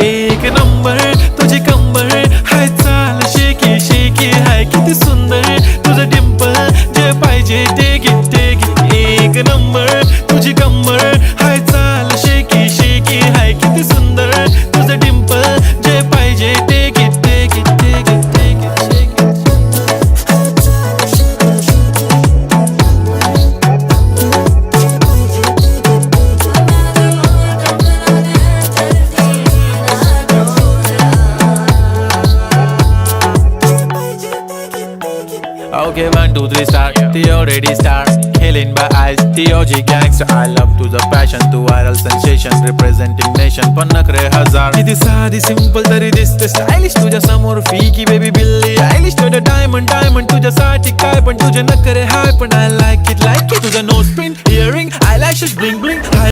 एक नंबर तुझी कंबर हाय चाल शेकी शेकी हाय किती सुंदर तुझं डिंपल जे पाहिजे ते घे एक नंबर तुझी कंबर हाय चाल शेकी शेकी हाय किती सुंदर तुझं डिंपल जे पाहिजे ते घे Okay, 1, 2, 3 start. The already start. Killing by eyes. The OG gangster. I love to the passion, to viral sensation, representing nation. पण नखरे हजार. किती साधी simple तरी दिसते stylish. तुझ्या समोर फीकी baby बिल्ली आयलिश. तुझं diamond तुझ्यासाठी काय पण तुझे नखरे हाय पण I like it. तुझं nose pin, earring, eyelashes bling bling.